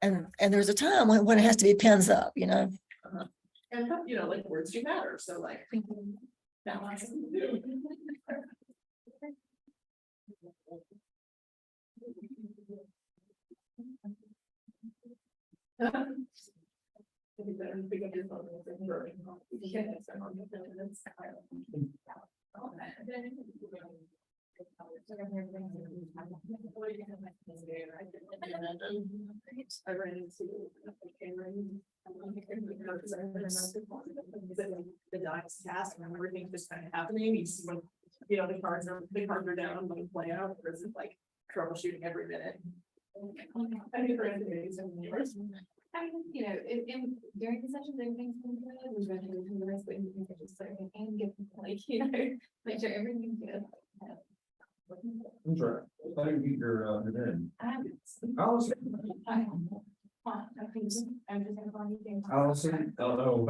And there's a time when it has to be pens up, And like words do matter, so like. That has something to do. I ran into the dice cast and everything just kind of happening. You see when, the cards are down, when you play out, there's like troubleshooting every minute. I think ran into these in yours. I mean, during the sessions, everything's been good. We've been through the rest, but you can just start and get make sure everything's good. I'm sorry. I didn't get your name. Allison. Allison. Oh, no.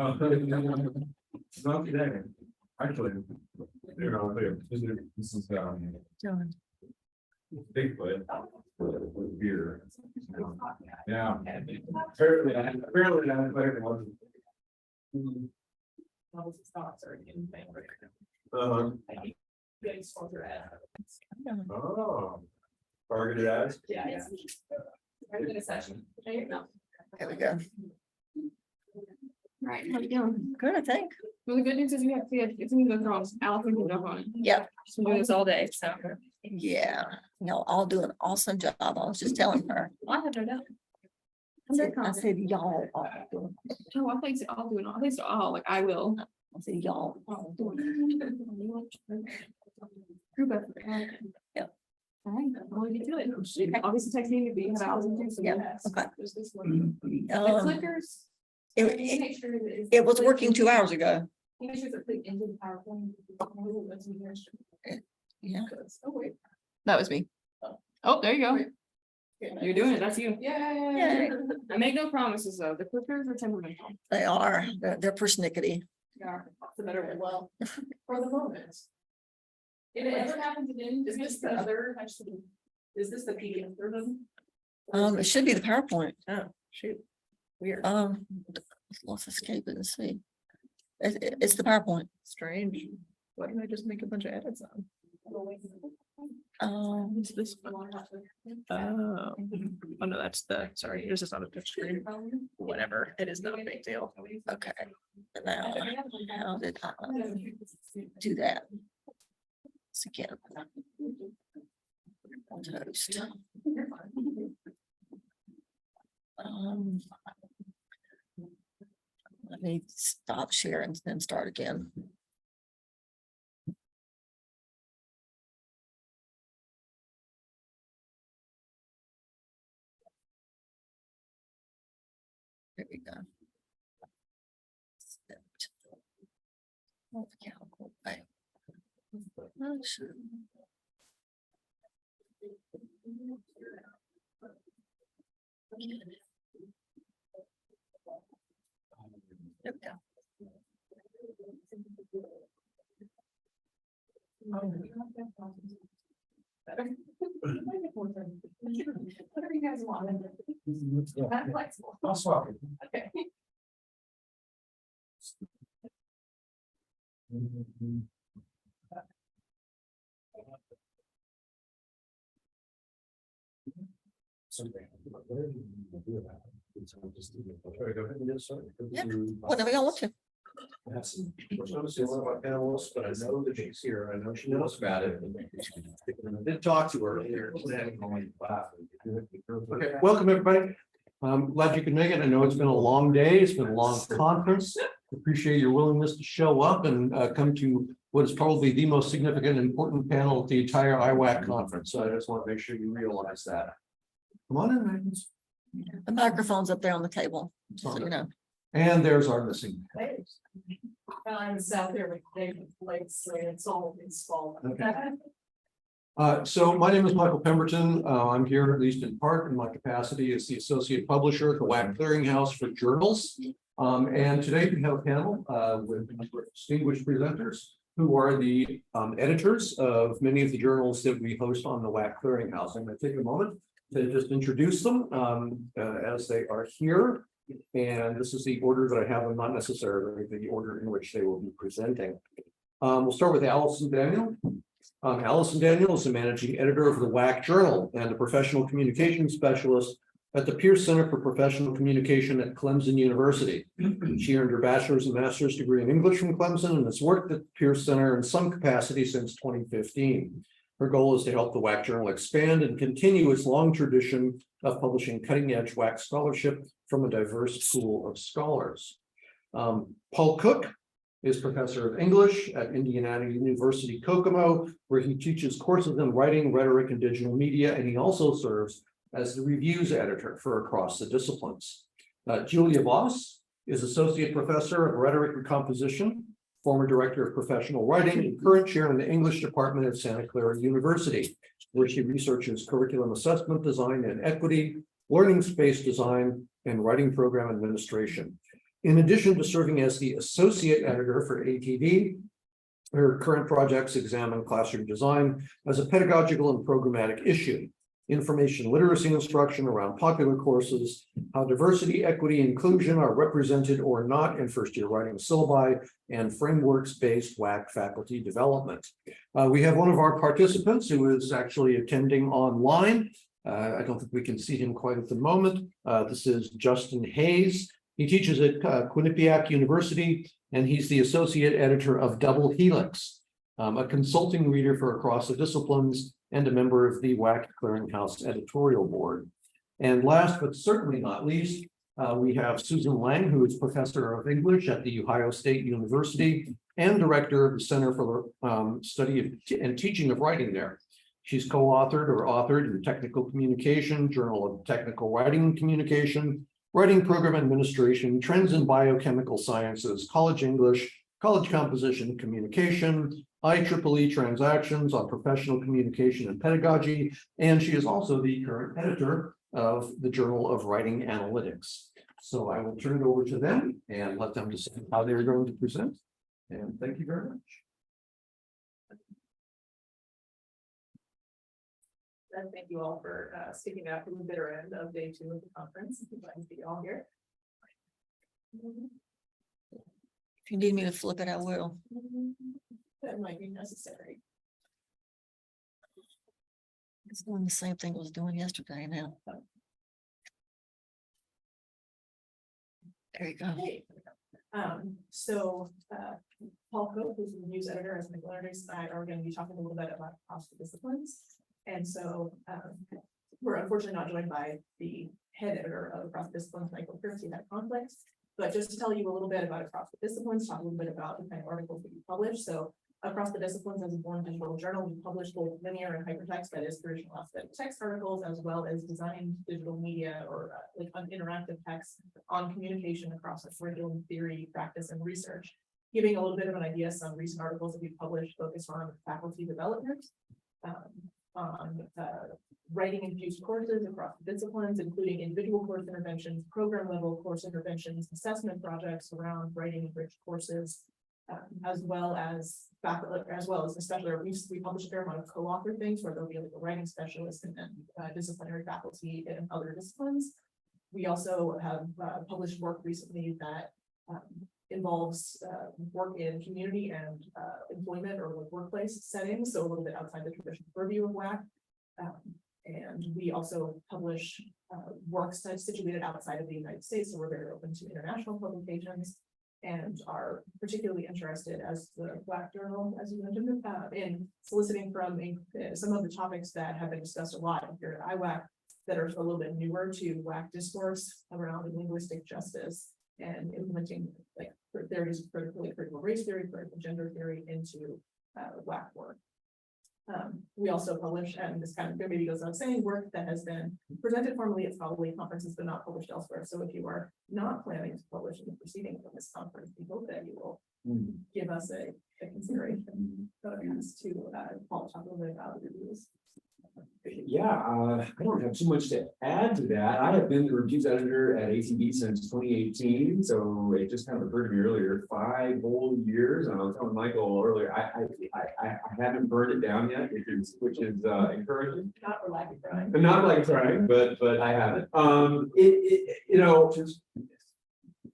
Not today. Actually. This is John. Bigfoot. With beer. Yeah. Apparently, I wasn't. Thoughts are in favor. Getting sponsor ad. Oh. Targeted ads? Yeah. Targeted session. There you go. There we go. Right, how you doing? Good, I think. Well, the good news is it's gonna go wrong. Allison can jump on it. Yep. She's been doing this all day, so. Yeah. I'll do an awesome job. I was just telling her. I have no doubt. I said, y'all. All doing- Oh, I think I'll do it. I think so. All like I will. I said, y'all. All doing- Group effort. Yep. All right, I'll leave you to it. She obviously text me to be have Allison too. So Yeah, okay. There's this one. The Um, clickers. It, Make sure that it's- it was working 2 hours ago. Make sure it's clicked into the PowerPoint. Yeah. Oh, wait. That was me. Oh, there you go. You're doing it. That's you. Yeah. I make no promises though. The clickers are temperamental. They are. They're persnickety. Yeah. The better one. Well, for the moment. If it ever happens again, is this the other, actually, is this the PDF version? It should be the PowerPoint. Oh, shoot. Weird. Let's escape it and see. It's the PowerPoint. Strange. Why didn't I just make a bunch of edits on? Um, This one. Oh, no, that's sorry, this is not a touch screen. Whatever, it is not a big deal. okay. Now, how did I do that? It's again. Toast. Let me stop sharing and then start again. There we go. Okay. Oh, sure. There we go. Whatever you guys want. Not flexible. I'll swap it. Okay. Yeah, whatever you want to. But I know that she's here. I know she knows about it. I did talk to her earlier. Okay, welcome everybody. I'm glad you could make it. I know it's been a long day. It's been a long conference. Appreciate your willingness to show up and come to what is probably the most significant and important panel at the entire IWAC conference. So I just want to make sure you realize that. Come on in, Magnus. The microphone's up there on the table, so you know. And there's our missing. I'm out there with David Lakes and Salt and Spall. So my name is Michael Pemberton. I'm here at least in part in my capacity as the associate publisher at the WAC Clearinghouse for Journals. And today we have a panel with a number of distinguished presenters who are the editors of many of the journals that we host on the WAC Clearinghouse. I'm going to take a moment to just introduce them as they are here. And this is the order that I have them, not necessarily the order in which they will be presenting. We'll start with Allison Daniel. Allison Daniel is the managing editor of the WAC Journal and a professional communication specialist at the Pierce Center for Professional Communication at Clemson University. She earned her bachelor's and master's degree in English from Clemson and has worked at the Pierce Center in some capacity since 2015. Her goal is to help the WAC Journal expand and continue its long tradition of publishing cutting-edge WAC scholarship from a diverse pool of scholars. Paul Cook is professor of English at Indiana University Kokomo, where he teaches courses in writing, rhetoric, and digital media, and he also serves as the reviews editor for Across the Disciplines. Julia Voss is associate professor of rhetoric and composition, former director of professional writing, and current chair in the English department at Santa Clara University, where she researches curriculum assessment design and equity, learning space design, and writing program administration. In addition to serving as the associate editor for ATD, her current projects examine classroom design as a pedagogical and programmatic issue, information literacy instruction around popular courses, how diversity, equity, inclusion are represented or not in first-year writing syllabi, and frameworks-based WAC faculty development. We have one of our participants who is actually attending online. I don't think we can see him quite at the moment. This is Justin Hayes. He teaches at Quinnipiac University, and he's the associate editor of Double Helix, a consulting reader for Across the Disciplines, and a member of the WAC Clearinghouse editorial board. And last but certainly not least, we have Susan Lang, who is professor of English at The Ohio State University and director of the Center for Study and Teaching of Writing there. She's co-authored or authored in Technical Communication, Journal of Technical Writing and Communication, Writing Program Administration, Trends in Biochemical Sciences, College English, College Composition Communication, IEEE Transactions on Professional Communication and Pedagogy, and she is also the current editor of the Journal of Writing Analytics. So I will turn it over to them and let them decide how they're going to present. And thank you very much. And thank you all for sticking out to the bitter end of day 2 of the conference. Glad to see you all here. If you need me to flip it, I will. That might be necessary. It's doing the same thing I was doing yesterday now. There you go. Hey. Paul Cook, who's the news editor, as Michael and I are going to be talking a little bit about across the disciplines. And so we're unfortunately not joined by the head editor of Across the Disciplines, Michael Pierce, he had conflicts. But just to tell you a little bit about Across the Disciplines, talk a little bit about the kind of articles that we publish. So Across the Disciplines as a born digital journal, we publish both linear and hypertext, that is traditional aesthetic text articles, as well as designed digital media or interactive text on communication across curriculum, theory, practice, and research. Giving a little bit of an idea, some recent articles that we've published focus on faculty development, on writing infused courses across the disciplines, including individual course interventions, program level course interventions, assessment projects around writing enriched courses, as well as especially we publish a fair amount of co-author things where there'll be like a writing specialist and then disciplinary faculty in other disciplines. We also have published work recently that involves work in community and employment or workplace settings, so a little bit outside the traditional purview of WAC. And we also publish works that's situated outside of the United States, so we're very open to international publications and are particularly interested as the WAC Journal, as you mentioned, in soliciting from some of the topics that have been discussed a lot here at IWAC that are a little bit newer to WAC discourse around linguistic justice and implementing theories, particularly critical race theory, critical gender theory into WAC work. We also publish, and this kind of maybe goes without saying, work that has been presented formally at scholarly conferences but not published elsewhere. So if you are not planning to publish in the proceedings of this conference, we hope that you will give us a consideration. So it comes to Paul talk a little bit about the reviews. I don't have too much to add to that. I have been the reviews editor at ATB since 2018, so it just kind of occurred to me earlier, 5 whole years. And I was telling Michael earlier, I haven't burned it down yet, which is encouraging. Not for lack of trying. Not like trying, but I haven't.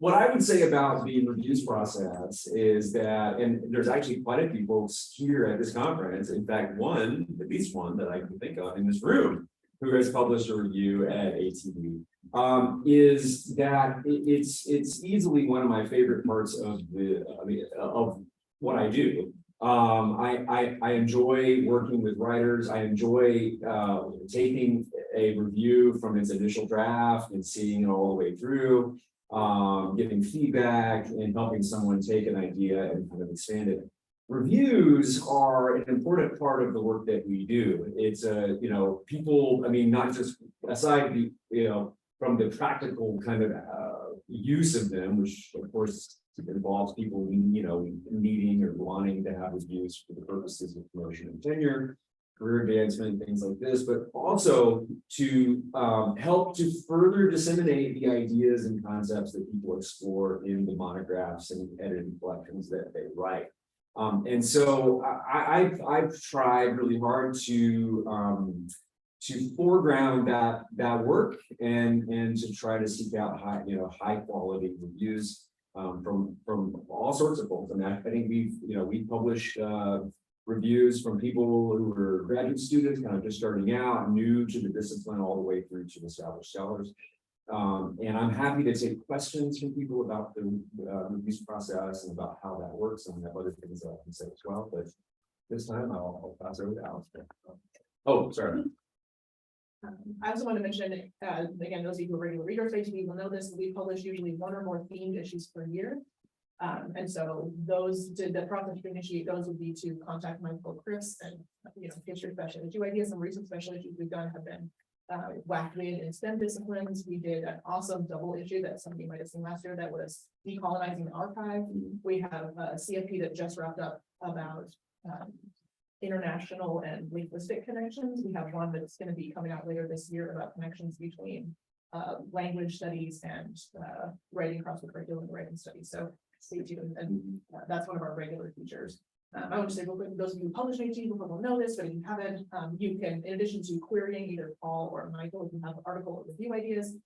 What I would say about the reviews process is that, and there's actually quite a few folks here at this conference, in fact, at least one that I can think of in this room, who has published a review at ATB, is that it's easily one of my favorite parts of of what I do. I enjoy working with writers. I enjoy taking a review from its initial draft and seeing it all the way through. Giving feedback and helping someone take an idea and kind of expand it. Reviews are an important part of the work that we do. It's people, not just aside from the practical kind of use of them, which of course involves people needing or wanting to have reviews for the purposes of promotion and tenure, career advancement, things like this, but also to help to further disseminate the ideas and concepts that people explore in the monographs and edited collections that they write. And so I've tried really hard to foreground that work and to try to seek out high quality reviews from all sorts of folks. I think we've published reviews from people who were graduate students, kind of just starting out, new to the discipline, all the way through to established scholars. And I'm happy to take questions from people about the reviews process and about how that works, and I have other things that I can say as well. But this time I'll pass over to Alistair. Oh, sorry. I also want to mention, again, those of you who are regular readers of ATB will know this, we publish usually 1 or more themed issues per year. And so the process to initiate those would be to contact Michael, Chris, and get your special issue ideas. Some recent special issues we've done have been WAC in STEM disciplines. We did an awesome double issue that somebody might have seen last year that was decolonizing the archive. We have a CFP that just wrapped up about international and linguistic connections. We have one that's going to be coming out later this year about connections between language studies and writing across the curriculum and writing studies. So stay tuned, and that's one of our regular features. I want to say real quick, those of you who publish ATB will know this, but if you haven't, you can, in addition to querying either Paul or Michael, if you have article or review ideas,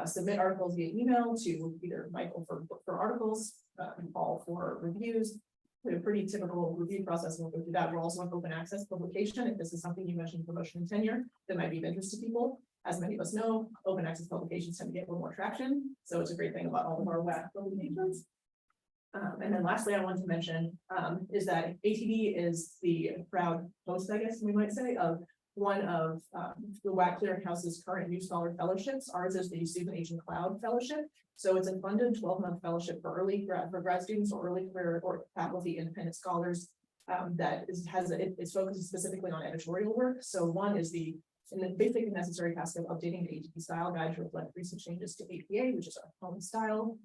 submit articles via email to either Michael for articles, Paul for reviews. We have a pretty typical review process. We'll go through that. We're also an open access publication. If this is something you mentioned, promotion and tenure, that might be of interest to people. As many of us know, open access publications tend to get a little more traction. So it's a great thing about all of our WAC publications. And then lastly, I want to mention is that ATB is the proud host, I guess we might say, of one of the WAC Clearinghouse's current New Scholar Fellowships. Ours is the Student Aging Cloud Fellowship. So it's a funded 12-month fellowship for grad students or early career or faculty independent scholars it's focused specifically on editorial work. So one is the basic necessary task of updating the ATB style guide to reflect recent changes to APA, which is our home style.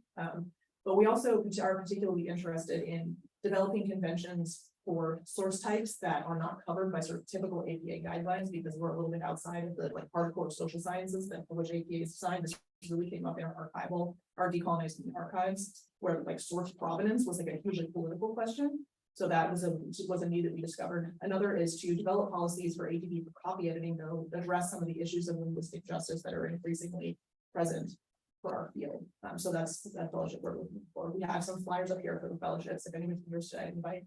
But we also are particularly interested in developing conventions for source types that are not covered by sort of typical APA guidelines, because we're a little bit outside of the hardcore social sciences for which APA is assigned. This really came up in our decolonizing archives, where source provenance was a hugely political question. So that was a need that we discovered. Another is to develop policies for ATB for copy editing that will address some of the issues of linguistic justice that are increasingly present for our field. So that's that fellowship we're looking for. We have some flyers up here for the fellowships. If anyone's interested, I invite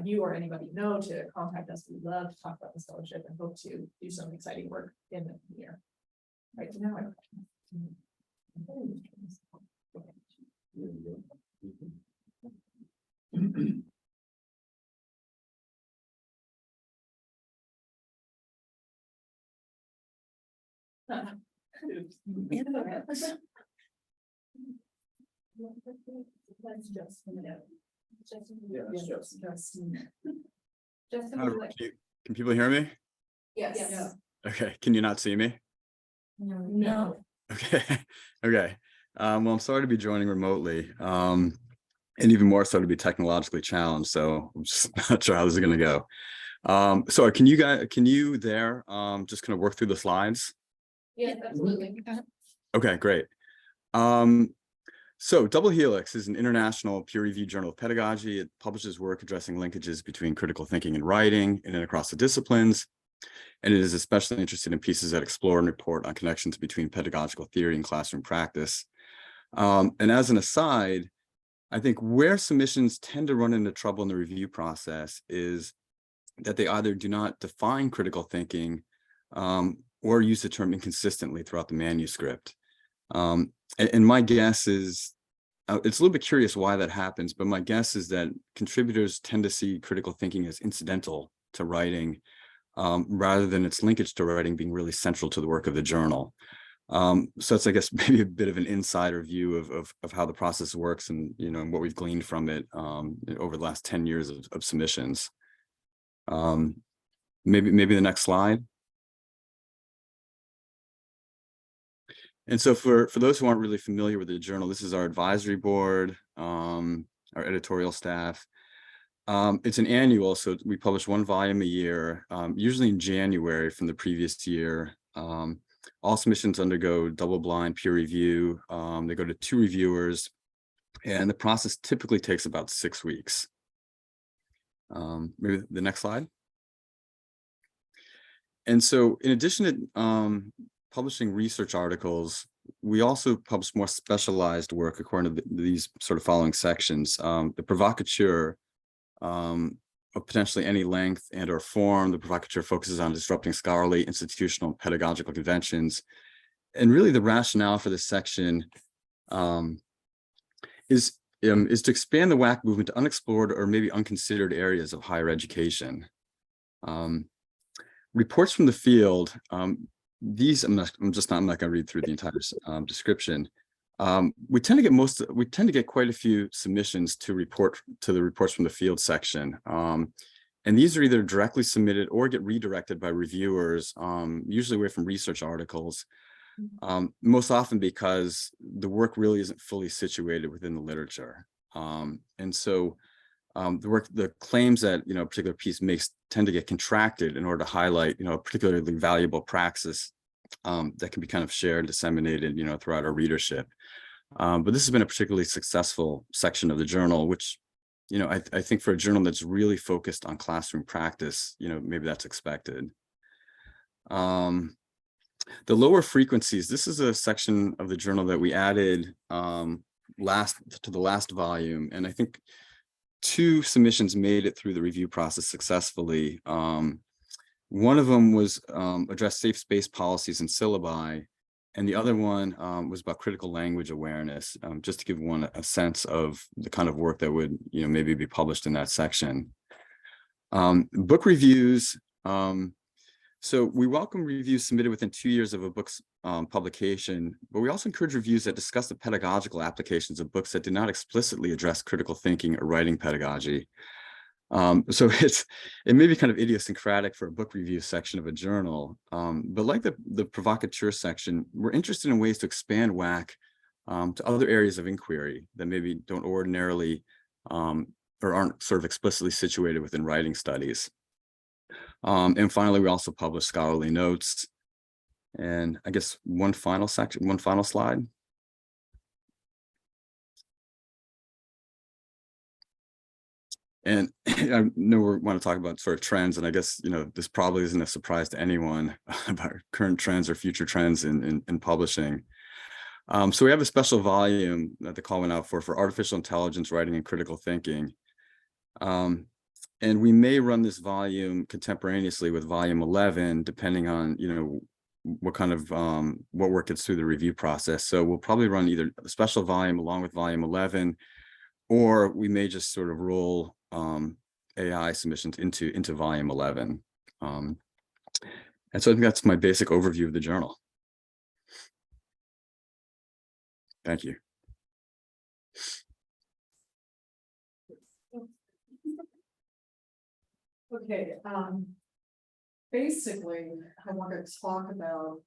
you or anybody you know to contact us. We'd love to talk about this fellowship and hope to do some exciting work in the year. Right now, That's just a minute. Can people hear me? Yes. Okay, can you not see me? No. Okay. Okay. Well, I'm sorry to be joining remotely. And even more so to be technologically challenged. So I'm just not sure how this is going to go. So can you there, just kind of work through the slides? Yes, absolutely. Okay, great. So Double Helix is an international peer-reviewed journal of pedagogy. It publishes work addressing linkages between critical thinking and writing and across the disciplines. And it is especially interested in pieces that explore and report on connections between pedagogical theory and classroom practice. And as an aside, I think where submissions tend to run into trouble in the review process is that they either do not define critical thinking or use the term inconsistently throughout the manuscript. And my guess is, it's a little bit curious why that happens, but my guess is that contributors tend to see critical thinking as incidental to writing, rather than its linkage to writing being really central to the work of the journal. So it's, I guess, maybe a bit of an insider view of how the process works and, and what we've gleaned from it over the last 10 years of submissions. Maybe the next slide. And so for those who aren't really familiar with the journal, this is our advisory board, our editorial staff. It's an annual, so we publish one volume a year, usually in January from the previous year. All submissions undergo double-blind peer review. They go to 2 reviewers, and the process typically takes about 6 weeks. Maybe the next slide. And so in addition to publishing research articles, we also publish more specialized work according to these sort of following sections. The provocateur of potentially any length and or form. The provocateur focuses on disrupting scholarly, institutional, and pedagogical conventions. And really the rationale for this section is to expand the WAC movement to unexplored or maybe unconsidered areas of higher education. Reports from the field, these I'm not going to read through the entire description. We tend to get quite a few submissions to the reports from the field section. And these are either directly submitted or get redirected by reviewers, usually away from research articles, most often because the work really isn't fully situated within the literature. And so the claims that a particular piece makes tend to get contracted in order to highlight a particularly valuable praxis that can be kind of shared and disseminated throughout our readership. But this has been a particularly successful section of the journal, which I think for a journal that's really focused on classroom practice, maybe that's expected. The lower frequencies, this is a section of the journal that we added to the last volume, and I think 2 submissions made it through the review process successfully. One of them was address safe space policies and syllabi, and the other one was about critical language awareness, just to give one a sense of the kind of work that would maybe be published in that section. Book reviews. So we welcome reviews submitted within 2 years of a book's publication, but we also encourage reviews that discuss the pedagogical applications of books that do not explicitly address critical thinking or writing pedagogy. So it may be kind of idiosyncratic for a book review section of a journal, but like the provocateur section, we're interested in ways to expand WAC to other areas of inquiry that maybe don't ordinarily or aren't sort of explicitly situated within writing studies. And finally, we also publish scholarly notes. And I guess one final slide. And I know we want to talk about sort of trends, and I guess this probably isn't a surprise to anyone about current trends or future trends in publishing. So we have a special volume that the call went out for artificial intelligence, writing, and critical thinking. And we may run this volume contemporaneously with volume 11, depending on what kind of what work gets through the review process. So we'll probably run either a special volume along with volume 11, or we may just sort of roll AI submissions into volume 11. And so I think that's my basic overview of the journal. Thank you. Okay, basically, I want to talk about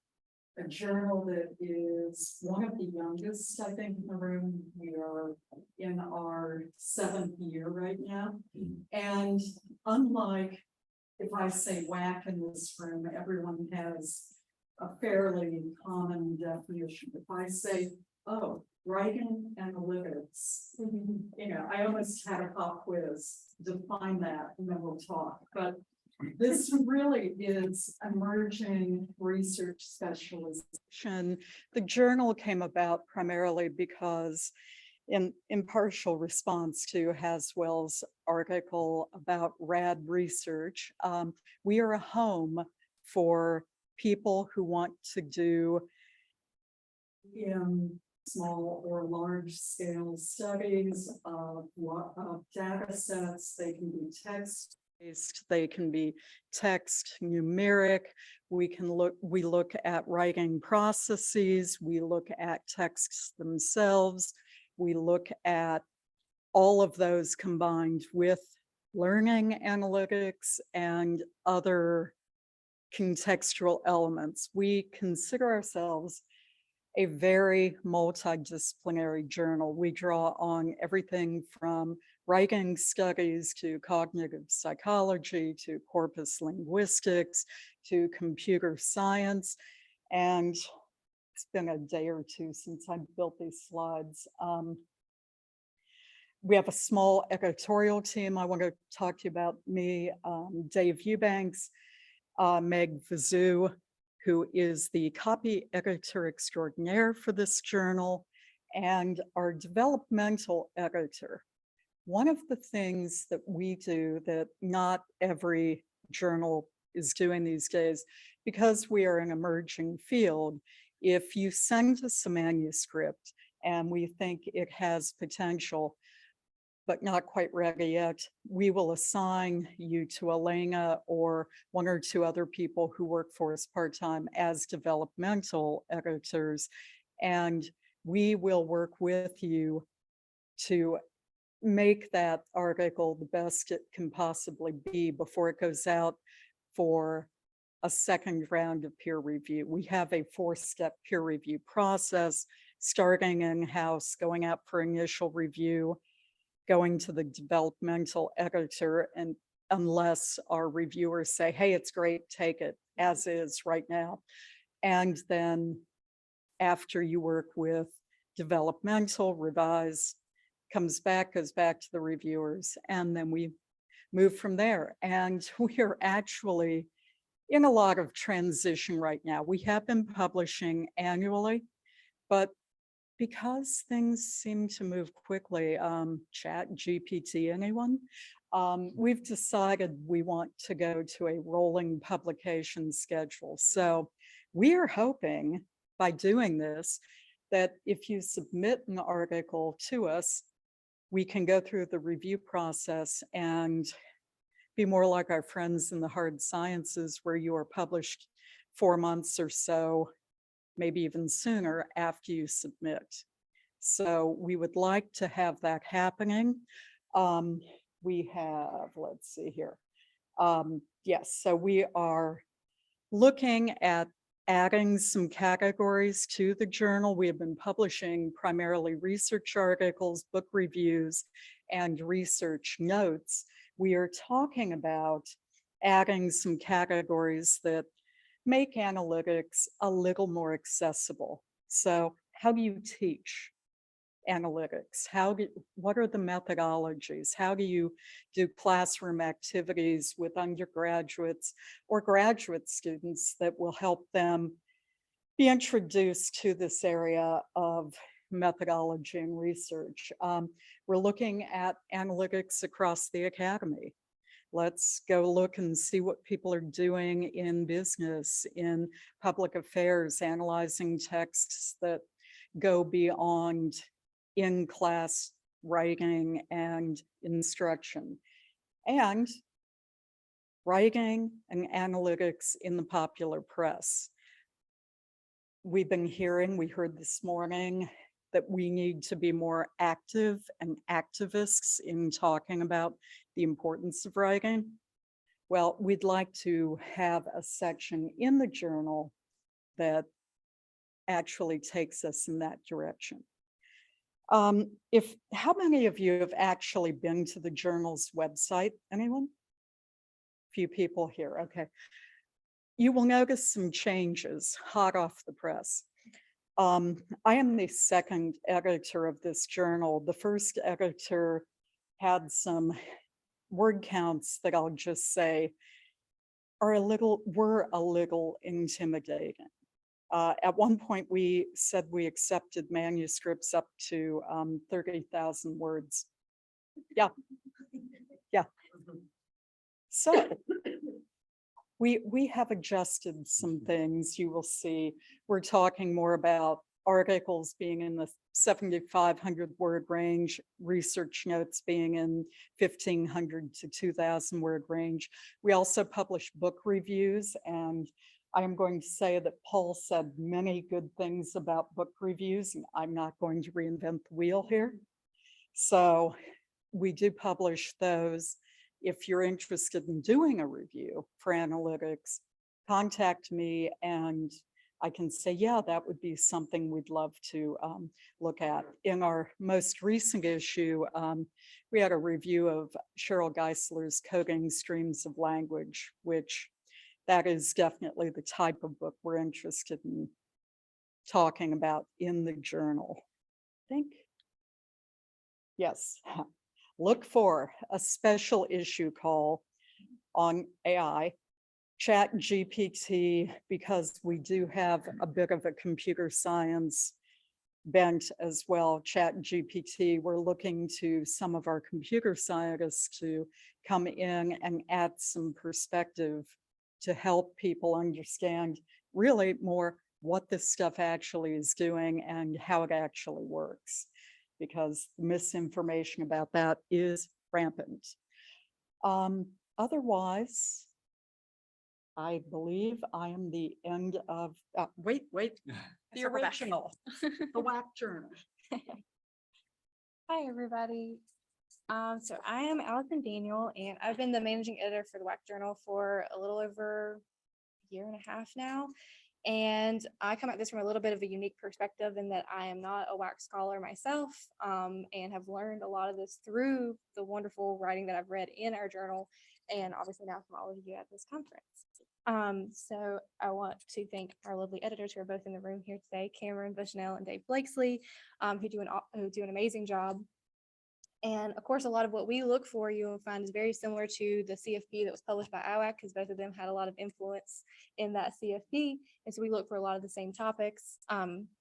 a journal that is one of the youngest, I think, in the room. We are in our 7th year right now. And unlike if I say WAC in this room, everyone has a fairly common definition. If I say, oh, writing analytics, you know, I almost had a pop quiz, define that, and then we'll talk. But this really is emerging research specialization. The journal came about primarily because in partial response to Haswell's article about RAD research, we are a home for people who want to do in small or large scale studies of data sets. They can be text based, they can be text numeric. We look at writing processes, we look at texts themselves, we look at all of those combined with learning analytics and other contextual elements. We consider ourselves a very multidisciplinary journal. We draw on everything from writing studies to cognitive psychology, to corpus linguistics, to computer science. And it's been a day or two since I built these slides. We have a small editorial team. I want to talk to you about me, Dave Eubanks, Meg Vizou, who is the copy editor extraordinaire for this journal, and our developmental editor. One of the things that we do that not every journal is doing these days, because we are an emerging field, if you send us a manuscript and we think it has potential, but not quite ready yet, we will assign you to Elena or one or two other people who work for us part-time as developmental editors. And we will work with you to make that article the best it can possibly be before it goes out for a second round of peer review. We have a 4-step peer review process, starting in-house, going out for initial review, going to the developmental editor, and unless our reviewers say, hey, it's great, take it as is right now. And then after you work with developmental, revise, comes back, goes back to the reviewers, and then we move from there. And we are actually in a lot of transition right now. We have been publishing annually, but because things seem to move quickly, Chat GPT, anyone? We've decided we want to go to a rolling publication schedule. So we are hoping by doing this, that if you submit an article to us, we can go through the review process and be more like our friends in the hard sciences, where you are published 4 months or so, maybe even sooner after you submit. So we would like to have that happening. We have, let's see here. Yes, so we are looking at adding some categories to the journal. We have been publishing primarily research articles, book reviews, and research notes. We are talking about adding some categories that make analytics a little more accessible. So how do you teach analytics? What are the methodologies? How do you do classroom activities with undergraduates or graduate students that will help them be introduced to this area of methodology and research? We're looking at analytics across the academy. Let's go look and see what people are doing in business, in public affairs, analyzing texts that go beyond in-class writing and instruction, and writing and analytics in the popular press. We've been hearing, we heard this morning, that we need to be more active and activists in talking about the importance of writing. Well, we'd like to have a section in the journal that actually takes us in that direction. How many of you have actually been to the journal's website? Anyone? A few people here. Okay. You will notice some changes hot off the press. I am the second editor of this journal. The first editor had some word counts that I'll just say were a little intimidating. At one point, we said we accepted manuscripts up to 30,000 words. Yeah. So we have adjusted some things. You will see we're talking more about articles being in the 7,500 word range, research notes being in 1,500 to 2,000 word range. We also publish book reviews, and I am going to say that Paul said many good things about book reviews, and I'm not going to reinvent the wheel here. So we do publish those. If you're interested in doing a review for analytics, contact me and I can say, yeah, that would be something we'd love to look at. In our most recent issue, we had a review of Cheryl Geisler's Coding Streams of Language, which that is definitely the type of book we're interested in talking about in the journal. I think, yes. Look for a special issue call on AI, Chat GPT, because we do have a bit of a computer science bent as well. Chat GPT, we're looking to some of our computer scientists to come in and add some perspective to help people understand really more what this stuff actually is doing and how it actually works, because misinformation about that is rampant. Otherwise, I believe I am the end of, wait, the Circle back. original, the WAC journal. Hi, everybody. So I am Allison Daniel, and I've been the managing editor for the WAC Journal for a little over a year and a half now. And I come at this from a little bit of a unique perspective in that I am not a WAC scholar myself, and have learned a lot of this through the wonderful writing that I've read in our journal, and obviously now from all of you at this conference. So I want to thank our lovely editors who are both in the room here today, Cameron Bushnell and Dave Blakesley, who do an amazing job. And of course, a lot of what we look for, you will find is very similar to the CFP that was published by WAC, because both of them had a lot of influence in that CFP. And so we look for a lot of the same topics.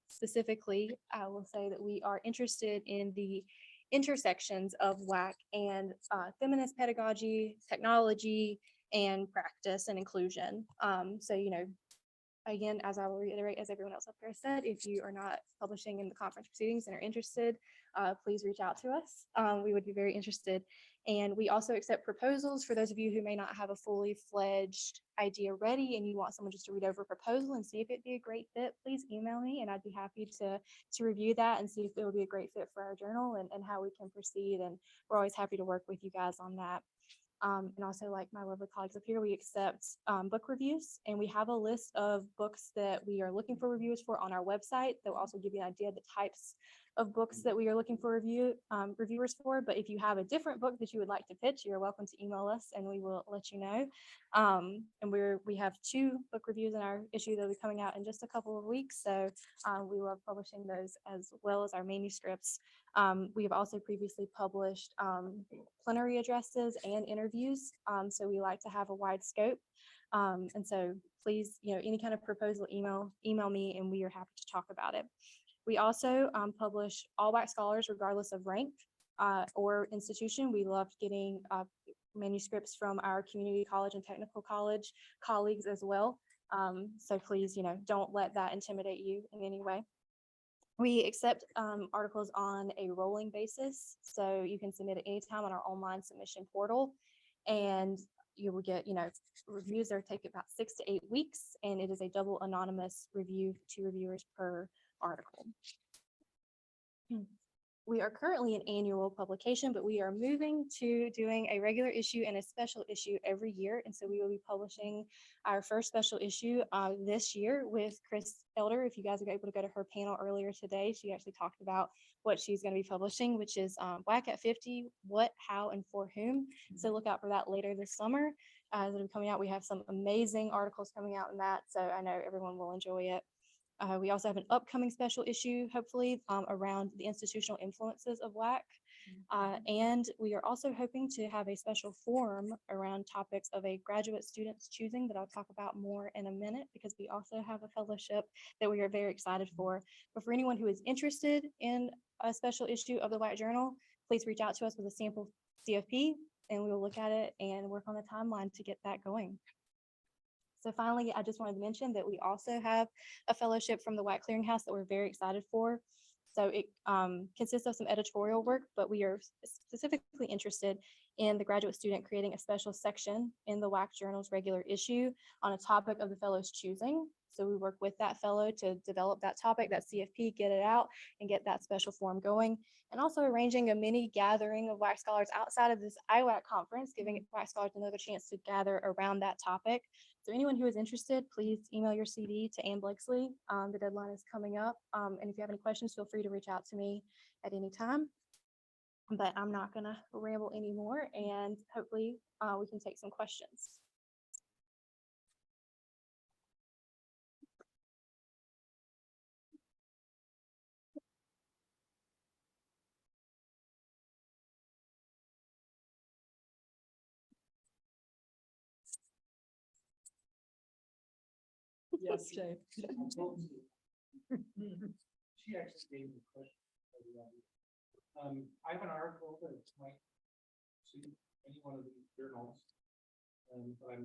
Specifically, I will say that we are interested in the intersections of WAC and feminist pedagogy, technology, and practice and inclusion. So, again, as I will reiterate, as everyone else up there said, if you are not publishing in the conference proceedings and are interested, please reach out to us. We would be very interested. And we also accept proposals for those of you who may not have a fully fledged idea ready and you want someone just to read over a proposal and see if it'd be a great fit, please email me and I'd be happy to review that and see if it would be a great fit for our journal and how we can proceed. And we're always happy to work with you guys on that. And also, like my lovely colleagues up here, we accept book reviews, and we have a list of books that we are looking for reviewers for on our website that will also give you an idea of the types of books that we are looking for reviewers for. But if you have a different book that you would like to pitch, you're welcome to email us and we will let you know. And we have 2 book reviews in our issue that will be coming out in just a couple of weeks. So we love publishing those as well as our manuscripts. We have also previously published plenary addresses and interviews. So we like to have a wide scope. And so please, any kind of proposal, email me and we are happy to talk about it. We also publish all WAC scholars regardless of rank or institution. We loved getting manuscripts from our community college and technical college colleagues as well. So please, don't let that intimidate you in any way. We accept articles on a rolling basis. So you can submit at any time on our online submission portal and you will get, reviews that take about 6 to 8 weeks, and it is a double anonymous review, 2 reviewers per article. We are currently an annual publication, but we are moving to doing a regular issue and a special issue every year. And so we will be publishing our first special issue this year with Chris Elder. If you guys are able to go to her panel earlier today, she actually talked about what she's going to be publishing, which is WAC at 50, what, how, and for whom. So look out for that later this summer. It'll be coming out. We have some amazing articles coming out in that, so I know everyone will enjoy it. We also have an upcoming special issue, hopefully, around the institutional influences of WAC. And we are also hoping to have a special forum around topics of a graduate student's choosing that I'll talk about more in a minute, because we also have a fellowship that we are very excited for. But for anyone who is interested in a special issue of the WAC Journal, please reach out to us with a sample CFP, and we will look at it and work on the timeline to get that going. So finally, I just wanted to mention that we also have a fellowship from the WAC Clearinghouse that we're very excited for. So it consists of some editorial work, but we are specifically interested in the graduate student creating a special section in the WAC Journal's regular issue on a topic of the fellow's choosing. So we work with that fellow to develop that topic, that CFP, get it out and get that special forum going. And also arranging a mini gathering of WAC scholars outside of this IWAC conference, giving WAC scholars another chance to gather around that topic. So anyone who is interested, please email your CD to Ann Blakesley. The deadline is coming up. And if you have any questions, feel free to reach out to me at any time. But I'm not gonna ramble anymore, and hopefully we can take some questions. Yes, Jay. She actually gave me a question. I have an article that might suit any one of these journals. But I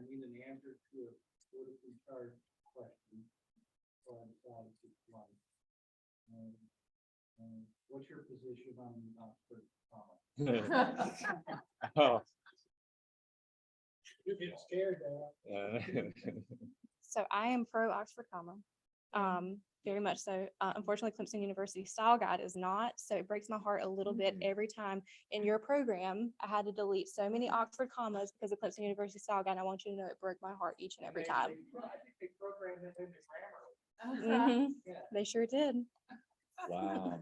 need an answer to a politically charged question. So I'm glad to one. What's your position on Oxford comma? Oh. You get scared there. So I am pro Oxford comma, very much so. Unfortunately, Clemson University Style Guide is not, so it breaks my heart a little bit every time in your program. I had to delete so many Oxford commas because of Clemson University Style Guide. And I want you to know it broke my heart each and every time. I think they programmed it into grammar. Mhm. They sure did. Wow.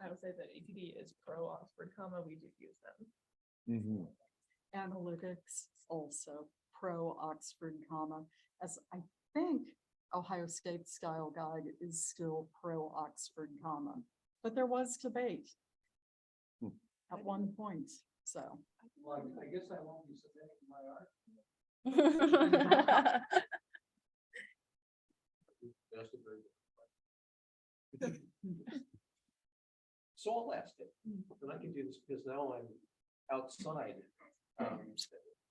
I would say that ATD is pro Oxford comma, we do use them. Analytics also pro Oxford comma, as I think Ohio State Style Guide is still pro Oxford comma, but there was debate at one point, so. Well, I guess I won't be submitting my art. That's a very good question. So I'll ask it, and I can do this because now I'm outside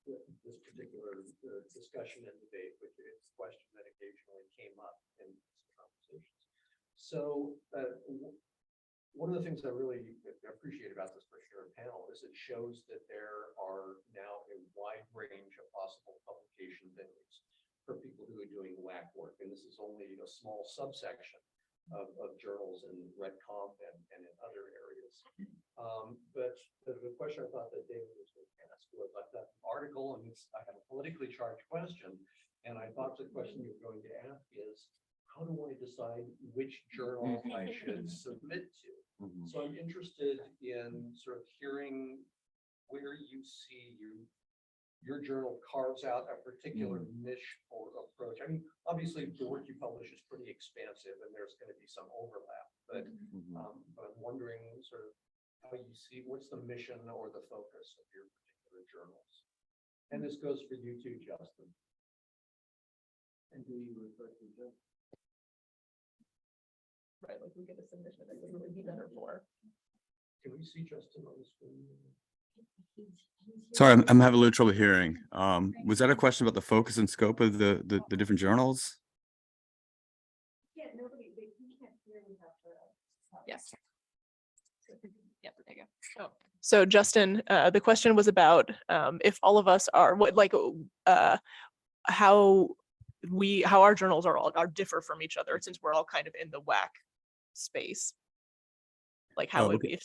this particular discussion and debate, which is a question that occasionally came up in these conversations. So one of the things I really appreciate about this particular panel is it shows that there are now a wide range of possible publication venues for people who are doing WAC work, and this is only a small subsection of journals in RedComp and in other areas. But the question I thought that David was going to ask was like that article, and I have a politically charged question, and I thought the question you were going to ask is, how do I decide which journal I should submit to? So I'm interested in sort of hearing where you see your journal carves out a particular niche or approach. I mean, obviously the work you publish is pretty expansive and there's going to be some overlap, but I'm wondering sort of how you see, what's the mission or the focus of your particular journals? And this goes for you too, Justin. And who you refer to, Justin? Right, like we get a submission that would really be better for. Can we see Justin on the screen? Sorry, I'm having a little trouble hearing. Was that a question about the focus and scope of the different journals? Yeah, nobody, they can't hear without the. Yes. Yep, there you go. So Justin, the question was about if all of us are how our journals are differ from each other since we're all kind of in the WAC space. Like how would okay.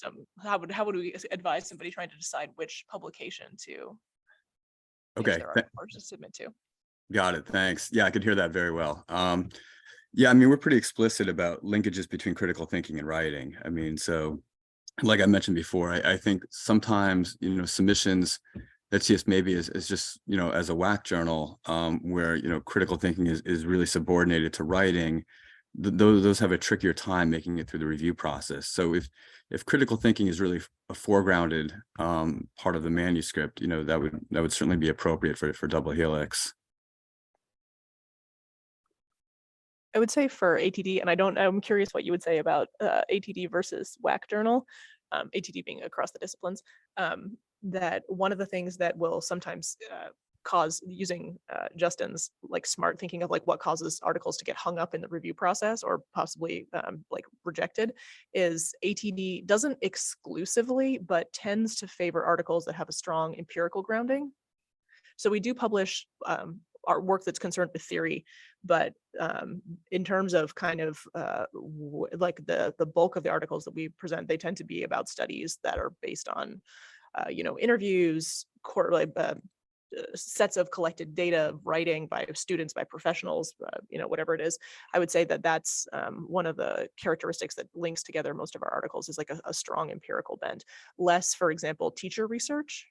how would we advise somebody trying to decide which publication to Okay, pitch their article or to submit to? got it. Thanks. Yeah, I could hear that very well. Yeah, I mean, we're pretty explicit about linkages between critical thinking and writing. I mean, so like I mentioned before, I think sometimes, submissions that see us maybe is just, as a WAC journal, where, critical thinking is really subordinated to writing. Those have a trickier time making it through the review process. So if critical thinking is really a foregrounded part of the manuscript, that would certainly be appropriate for double helix. I would say for ATD, and I'm curious what you would say about ATD versus WAC journal, ATD being across the disciplines, that one of the things that will sometimes cause, using Justin's like smart thinking of like what causes articles to get hung up in the review process or possibly like rejected, is ATD doesn't exclusively, but tends to favor articles that have a strong empirical grounding. So we do publish our work that's concerned with theory, but in terms of kind of like the bulk of the articles that we present, they tend to be about studies that are based on, interviews, sets of collected data, writing by students, by professionals, whatever it is. I would say that that's one of the characteristics that links together most of our articles is like a strong empirical bent, less, for example, teacher research.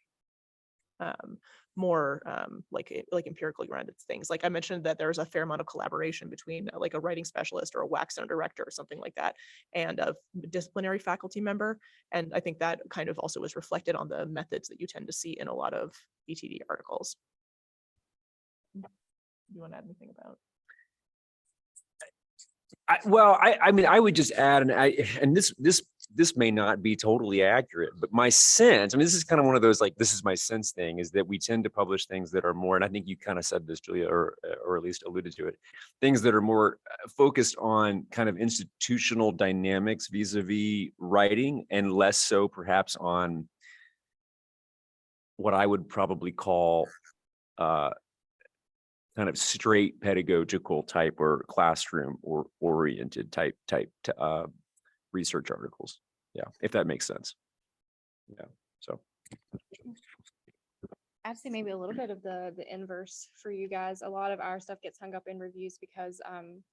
More like empirically grounded things. Like I mentioned that there's a fair amount of collaboration between like a writing specialist or a WAC center director or something like that and a disciplinary faculty member. And I think that kind of also is reflected on the methods that you tend to see in a lot of ETD articles. You want to add anything about? I mean, I would just add, and this may not be totally accurate, but my sense, I mean, this is kind of one of those, like, this is my sense thing, is that we tend to publish things that are more, and I think you kind of said this, Julia, or at least alluded to it, things that are more focused on kind of institutional dynamics vis-a-vis writing, and less so perhaps on what I would probably call kind of straight pedagogical type or classroom or oriented type research articles. Yeah, if that makes sense. Yeah, so. I'd say maybe a little bit of the inverse for you guys. A lot of our stuff gets hung up in reviews because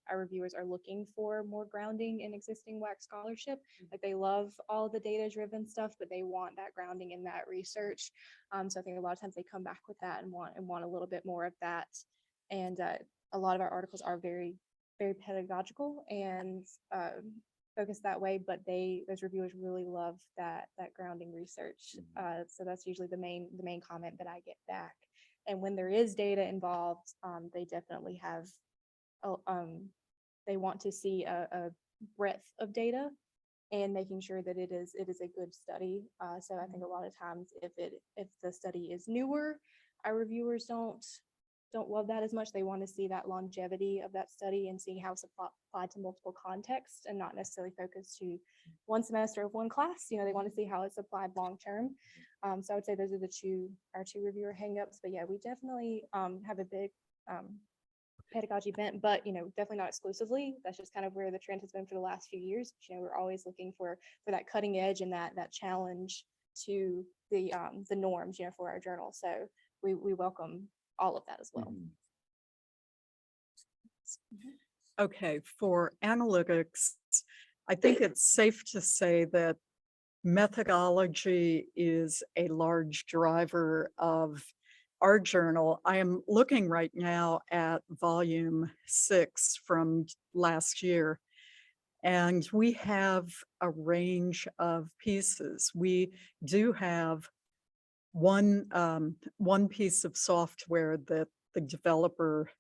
our reviewers are looking for more grounding in existing WAC scholarship. Like they love all the data-driven stuff, but they want that grounding in that research. So I think a lot of times they come back with that and want a little bit more of that. And a lot of our articles are very, very pedagogical and focused that way, but those reviewers really love that grounding research. So that's usually the main comment that I get back. And when there is data involved, they definitely have, they want to see a breadth of data and making sure that it is a good study. So I think a lot of times if the study is newer, our reviewers don't love that as much. They want to see that longevity of that study and see how it's applied to multiple contexts and not necessarily focus to one semester of one class. They want to see how it's applied long term. So I would say those are our two reviewer hangups. But yeah, we definitely have a big pedagogy bent, but definitely not exclusively. That's just kind of where the trend has been for the last few years. We're always looking for that cutting edge and that challenge to the norms, for our journal. So we welcome all of that as well. Okay, for analytics, I think it's safe to say that methodology is a large driver of our journal. I am looking right now at volume 6 from last year, and we have a range of pieces. We do have one piece of software that the developer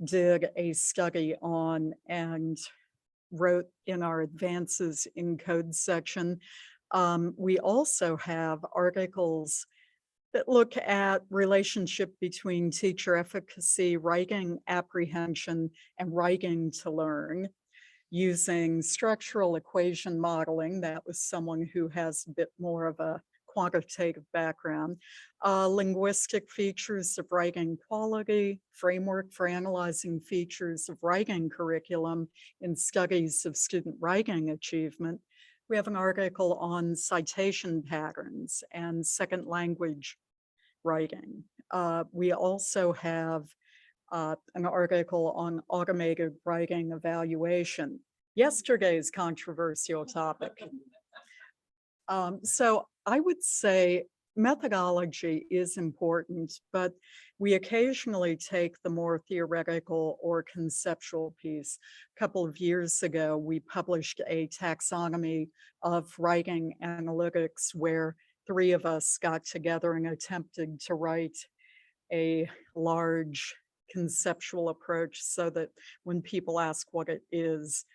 did a study on and wrote in our advances in code section. We also have articles that look at relationship between teacher efficacy, writing apprehension, and writing to learn using structural equation modeling. That was someone who has a bit more of a quantitative background, linguistic features of writing quality, framework for analyzing features of writing curriculum in studies of student writing achievement. We have an article on citation patterns and second language writing. We also have an article on automated writing evaluation, yesterday's controversial topic. So I would say methodology is important, but we occasionally take the more theoretical or conceptual piece. A couple of years ago, we published a taxonomy of writing analytics where 3 of us got together and attempted to write a large conceptual approach so that when people ask what it is,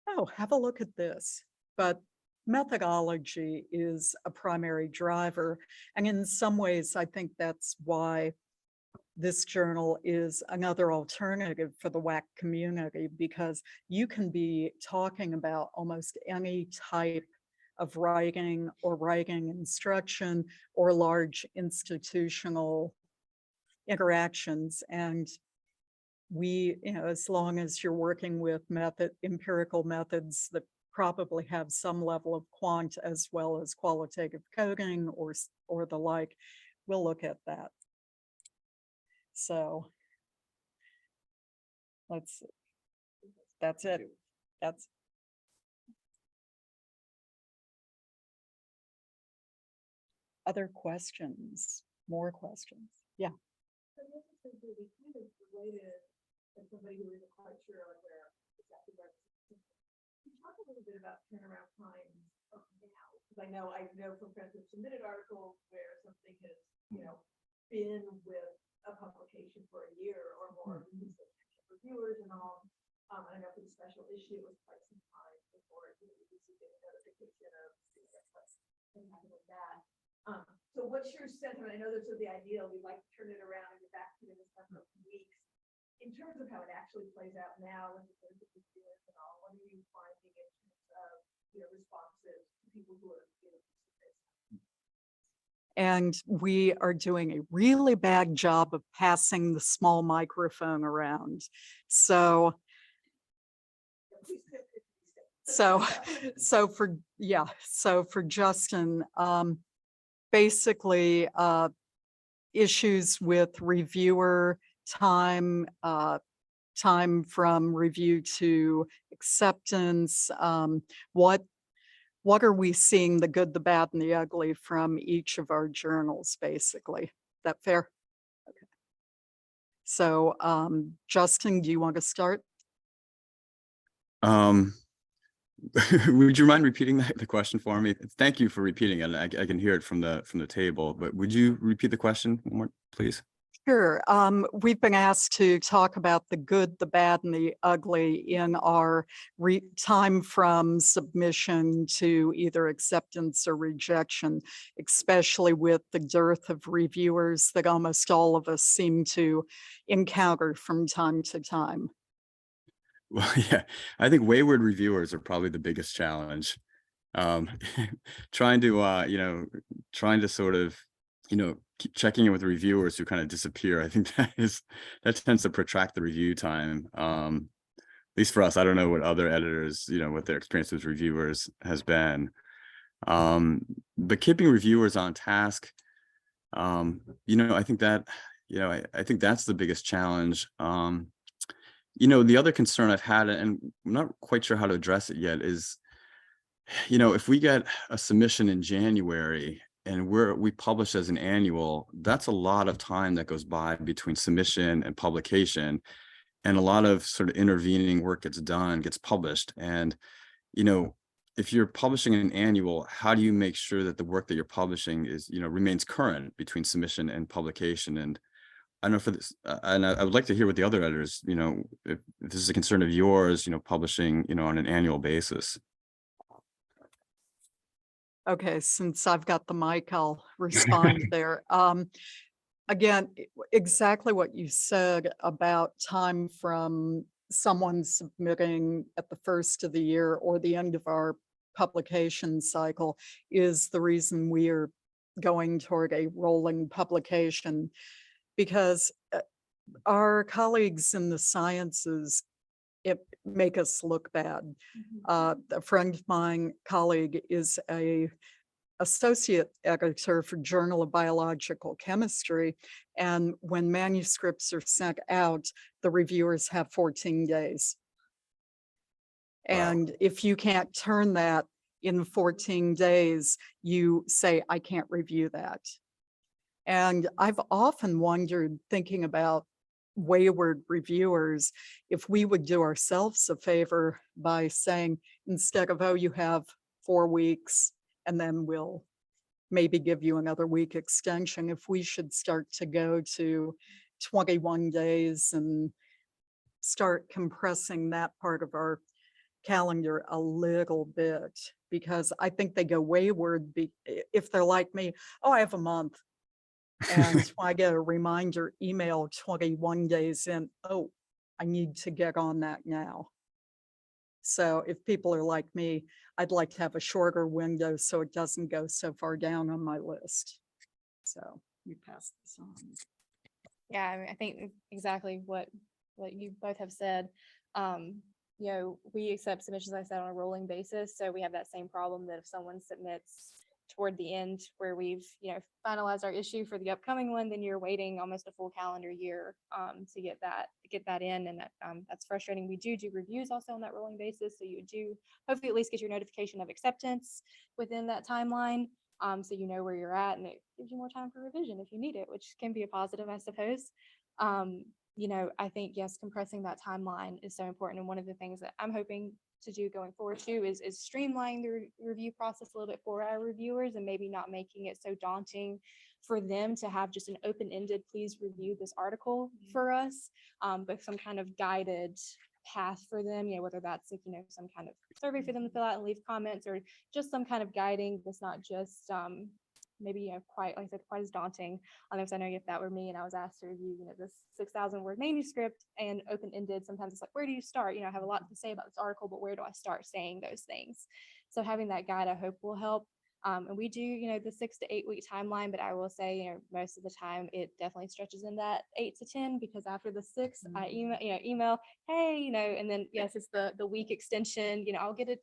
oh, have a look at this. But methodology is a primary driver. And in some ways, I think that's why this journal is another alternative for the WAC community, because you can be talking about almost any type of writing or writing instruction or large institutional interactions. And we, as long as you're working with empirical methods that probably have some level of quant as well as qualitative coding or the like, we'll look at that. So that's it. That's other questions, more questions. Yeah. And somebody who isn't quite sure like where exactly where. Can you talk a little bit about turnaround times of now? Because I know from friends who've submitted articles where something has, been with a publication for a year or more, reviewers and all. I know for the special issue it was quite some time before you get a notification of something like that. So what's your sense? I know this is the ideal. We'd like to turn it around and get back to it in a couple of weeks. In terms of how it actually plays out now, with the viewers and all, what are you finding in terms of responses to people who are And we are doing a really bad job of passing the small microphone around. So for Justin, basically issues with reviewer time, time from review to acceptance, what are we seeing, the good, the bad, and the ugly from each of our journals, basically. That fair? Okay. So Justin, do you want to start? Would you mind repeating the question for me? Thank you for repeating it. I can hear it from the table, but would you repeat the question one more, please? Sure. We've been asked to talk about the good, the bad, and the ugly in our time from submission to either acceptance or rejection, especially with the dearth of reviewers that almost all of us seem to encounter from time to time. Well, yeah, I think wayward reviewers are probably the biggest challenge. Trying to sort of, keep checking in with reviewers who kind of disappear. I think that tends to protract the review time. At least for us, I don't know what other editors, what their experience with reviewers has been. But keeping reviewers on task, I think that, I think that's the biggest challenge. The other concern I've had, and I'm not quite sure how to address it yet, is, if we get a submission in January and we publish as an annual, that's a lot of time that goes by between submission and publication, and a lot of sort of intervening work gets published. And, if you're publishing an annual, how do you make sure that the work that you're publishing is, remains current between submission and publication? And I don't know for this, and I would like to hear what the other editors, if this is a concern of yours, publishing, on an annual basis. Okay, since I've got the mic, I'll respond there. Again, exactly what you said about time from someone submitting at the first of the year or the end of our publication cycle is the reason we are going toward a rolling publication, because our colleagues in the sciences make us look bad. A friend of mine, colleague, is a associate editor for Journal of Biological Chemistry. And when manuscripts are sent out, the reviewers have 14 days. And if you can't turn that in 14 days, you say, I can't review that. And I've often wondered, thinking about wayward reviewers, if we would do ourselves a favor by saying, instead of, oh, you have 4 weeks, and then we'll maybe give you another week extension, if we should start to go to 21 days and start compressing that part of our calendar a little bit, because I think they go wayward if they're like me, oh, I have a month. And I get a reminder email 21 days in, oh, I need to get on that now. So if people are like me, I'd like to have a shorter window so it doesn't go so far down on my list. So you pass this on. Yeah, I mean, I think exactly what you both have said. You know, we accept submissions, like I said, on a rolling basis. So we have that same problem that if someone submits toward the end where we've, you know, finalized our issue for the upcoming one, then you're waiting almost a full calendar year to get that in, and that's frustrating. We do reviews also on that rolling basis, so you do hopefully at least get your notification of acceptance within that timeline, so you know where you're at, and it gives you more time for revision if you need it, which can be a positive, I suppose. You know, I think, yes, compressing that timeline is so important, and one of the things that I'm hoping to do going forward too is streamline the review process a little bit for our reviewers, and maybe not making it so daunting for them to have just an open-ended, please review this article for us, but some kind of guided path for them, you know, whether that's, you know, some kind of survey for them to fill out and leave comments, or just some kind of guiding that's not just maybe, you know, quite, like I said, quite as daunting. Because I know if that were me and I was asked to review, you know, this 6,000 word manuscript and open-ended, sometimes it's like, where do you start? You know, I have a lot to say about this article, but where do I start saying those things? So having that guide, I hope, will help. And we do, you know, the 6 to 8 week timeline, but I will say, you know, most of the time it definitely stretches in that 8 to 10, because after the 6, I email, hey, you know, and then yes, it's the week extension, you know, I'll get it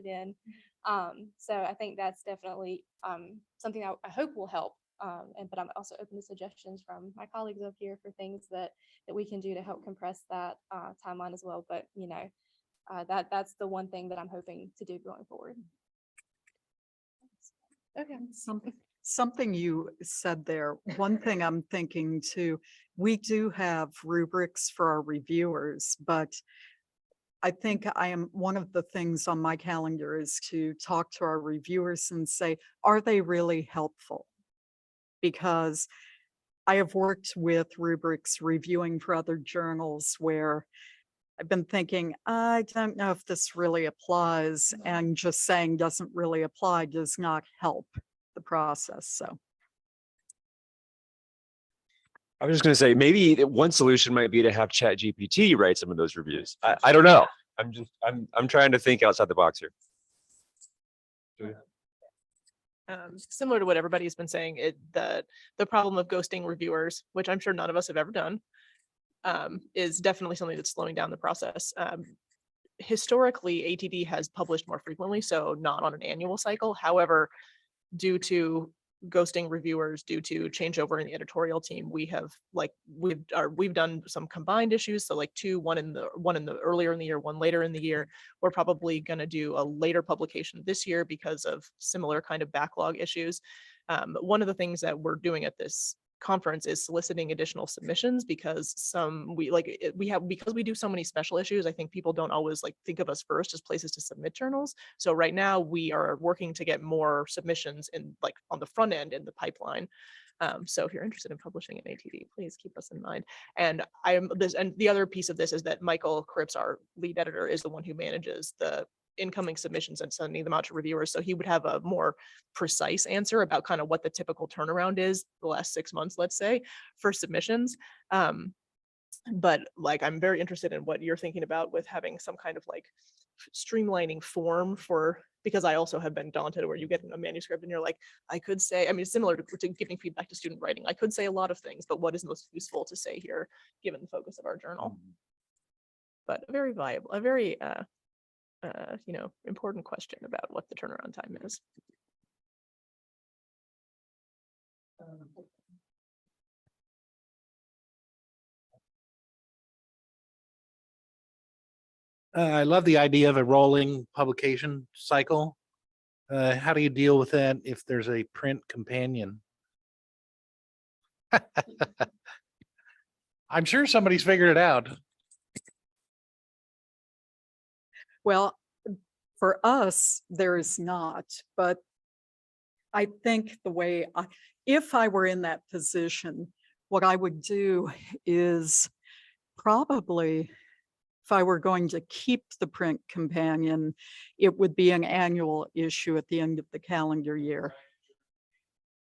in. So I think that's definitely something I hope will help. But I'm also open to suggestions from my colleagues up here for things that we can do to help compress that timeline as well. But you know, that's the one thing that I'm hoping to do going forward. Okay. Something you said there, one thing I'm thinking too, we do have rubrics for our reviewers, but I think one of the things on my calendar is to talk to our reviewers and say, are they really helpful? Because I have worked with rubrics reviewing for other journals where I've been thinking, I don't know if this really applies, and just saying doesn't really apply does not help the process. So I was just going to say, maybe one solution might be to have ChatGPT write some of those reviews. I don't know. I'm trying to think outside the box here. Similar to what everybody's been saying, the problem of ghosting reviewers, which I'm sure none of us have ever done, is definitely something that's slowing down the process. Historically, ATD has published more frequently, so not on an annual cycle. However, due to ghosting reviewers, due to changeover in the editorial team, we've done some combined issues. So like one in the earlier in the year, one later in the year. We're probably going to do a later publication this year because of similar kind of backlog issues. One of the things that we're doing at this conference is soliciting additional submissions, because because we do so many special issues, I think people don't always think of us first as places to submit journals. So right now we are working to get more submissions on the front end in the pipeline. So if you're interested in publishing an ATD, please keep us in mind. And the other piece of this is that Michael Cripps, our lead editor, is the one who manages the incoming submissions and sending them out to reviewers. So he would have a more precise answer about kind of what the typical turnaround is the last 6 months, let's say, for submissions. But I'm very interested in what you're thinking about with having some kind of streamlining form because I also have been daunted where you get a manuscript and you're like, I could say, I mean, similar to giving feedback to student writing, I could say a lot of things, but what is most useful to say here, given the focus of our journal? But a very important question about what the turnaround time is. I love the idea of a rolling publication cycle. How do you deal with that if there's a print companion? I'm sure somebody's figured it out. Well, for us, there is not, but I think if I were in that position, what I would do is probably, if I were going to keep the print companion, it would be an annual issue at the end of the calendar year.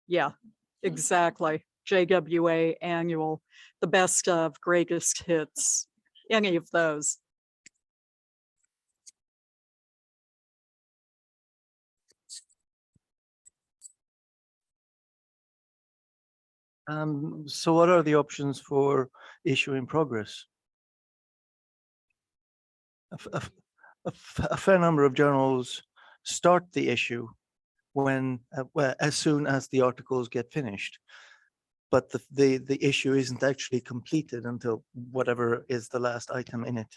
Yeah, exactly. JWA annual, the best of, greatest hits, any of those. So what are the options for issue in progress? A fair number of journals start the issue when as soon as the articles get finished, but the issue isn't actually completed until whatever is the last item in it.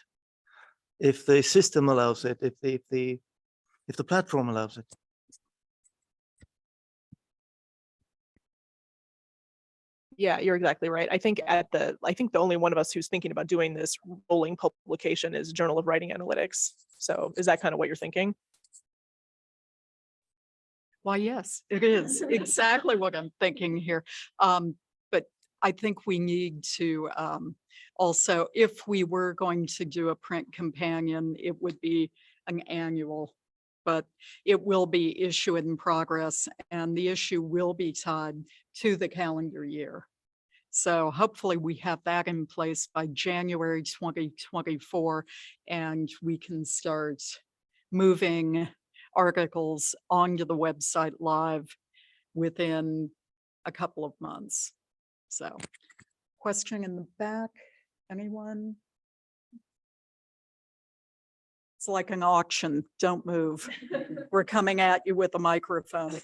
If the system allows it, if the platform allows it. Yeah, you're exactly right. I think the only one of us who's thinking about doing this rolling publication is Journal of Writing Analytics. So is that kind of what you're thinking? Why, yes, it is exactly what I'm thinking here. But I think we need to also, if we were going to do a print companion, it would be an annual, but it will be issue in progress, and the issue will be tied to the calendar year. So hopefully we have that in place by January 2024, and we can start moving articles onto the website live within a couple of months. So, question in the back, anyone? It's like an auction, don't move. We're coming at you with a microphone.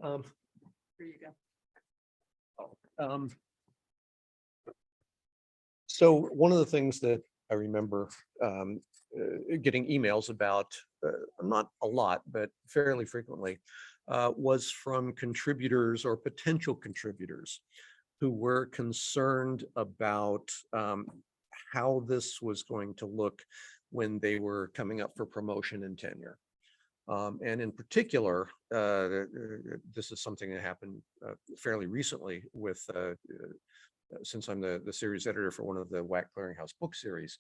Here you go. So one of the things that I remember getting emails about, not a lot, but fairly frequently, was from contributors or potential contributors who were concerned about how this was going to look when they were coming up for promotion and tenure. And in particular, this is something that happened fairly recently with, since I'm the series editor for one of the WAC Clearinghouse book series.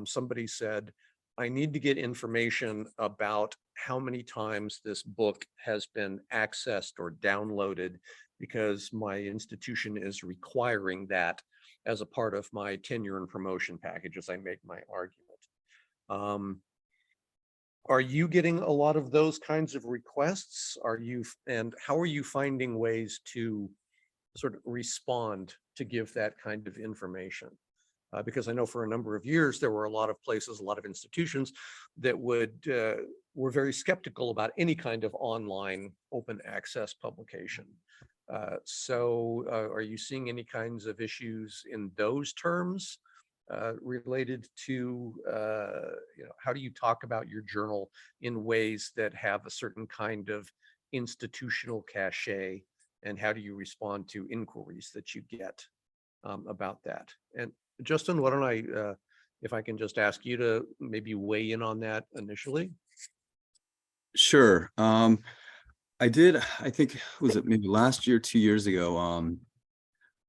Somebody said, I need to get information about how many times this book has been accessed or downloaded, because my institution is requiring that as a part of my tenure and promotion package as I make my argument. Are you getting a lot of those kinds of requests? And how are you finding ways to sort of respond to give that kind of information? Because I know for a number of years, there were a lot of places, a lot of institutions that were very skeptical about any kind of online open access publication. So are you seeing any kinds of issues in those terms related to, how do you talk about your journal in ways that have a certain kind of institutional cachet, and how do you respond to inquiries that you get about that? And Justin, why don't I, if I can just ask you to maybe weigh in on that initially? Sure. I think, was it maybe last year, 2 years ago,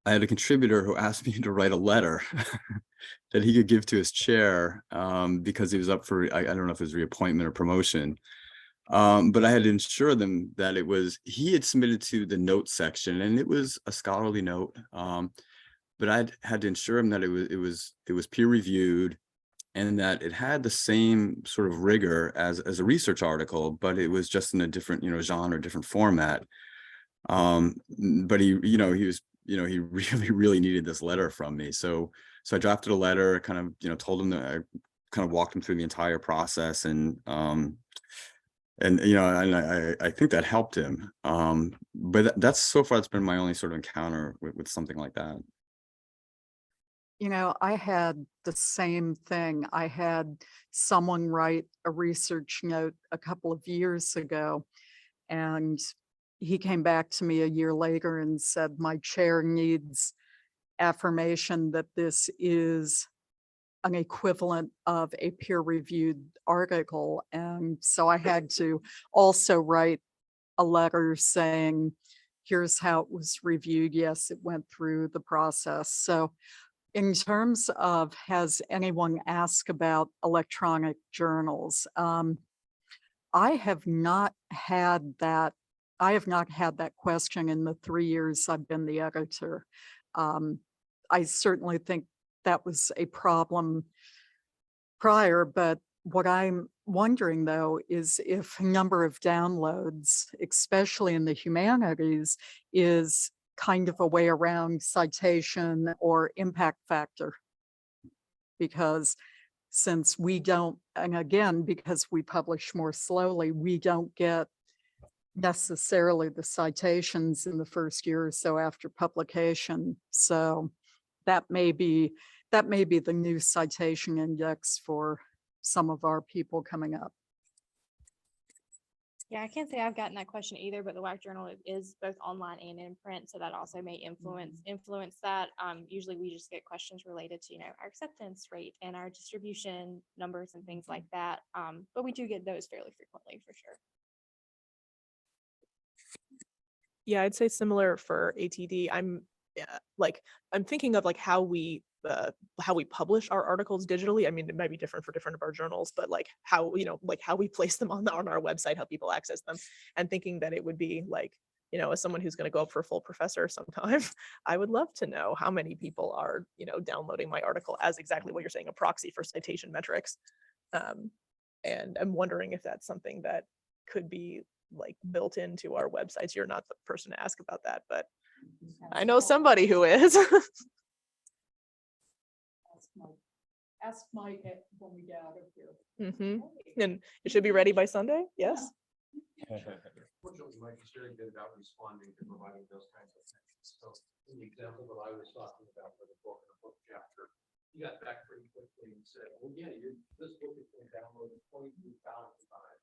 I had a contributor who asked me to write a letter that he could give to his chair because he was up for, I don't know if it was reappointment or promotion. But I had to ensure them that he had submitted to the notes section, and it was a scholarly note. But I had to ensure him that it was peer reviewed, and that it had the same sort of rigor as a research article, but it was just in a different, genre, different format. But he really, really needed this letter from me. So So I drafted a letter, kind of, told him that I kind of walked him through the entire process, and I think that helped him. But that's so far, it's been my only sort of encounter with something like that. I had the same thing. I had someone write a research note a couple of years ago, and he came back to me a year later and said, my chair needs affirmation that this is an equivalent of a peer-reviewed article. And so I had to also write a letter saying, here's how it was reviewed. Yes, it went through the process. So in terms of, has anyone asked about electronic journals? I have not had that. I have not had that question in the 3 years I've been the editor. I certainly think that was a problem prior, but what I'm wondering though is if number of downloads, especially in the humanities, is kind of a way around citation or impact factor. Because since we don't, and again, because we publish more slowly, we don't get necessarily the citations in the first year or so after publication. So that may be the new citation index for some of our people coming up. Yeah, I can't say I've gotten that question either, but the WAC journal is both online and in print, so that also may influence that. Usually we just get questions related to, our acceptance rate and our distribution numbers and things like that. But we do get those fairly frequently for sure. Yeah, I'd say similar for ATD. I'm thinking of how we publish our articles digitally. I mean, it might be different for different of our journals, but how we place them on our website, how people access them, and thinking that it would be as someone who's going to go up for a full professor sometime, I would love to know how many people are, downloading my article as exactly what you're saying, a proxy for citation metrics. And I'm wondering if that's something that could be built into our websites. You're not the person to ask about that, but I know somebody who is. Ask Mike when we get out of here. And it should be ready by Sunday. Yes. Fortunately, Mike is very good about responding to providing those kinds of things. So in the example that I was talking about for the book and the book chapter, he got back pretty quickly and said, well, yeah, this book has been downloaded 22,000 times.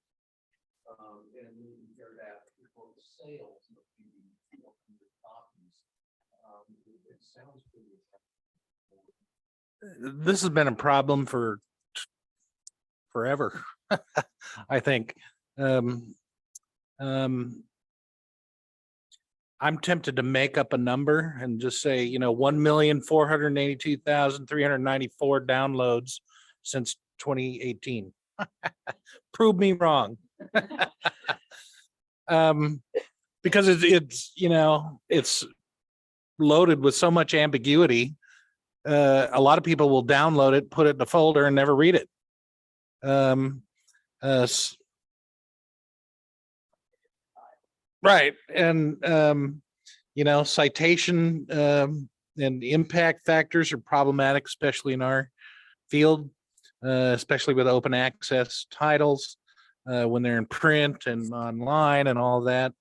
And when you compare that to the sales of the 400 copies, it sounds pretty effective. This has been a problem for forever, I think. I'm tempted to make up a number and just say, 1,482,394 downloads since 2018. Prove me wrong. Because it's loaded with so much ambiguity. A lot of people will download it, put it in a folder, and never read it. Right. And, citation and impact factors are problematic, especially in our field, especially with open access titles, when they're in print and online and all that.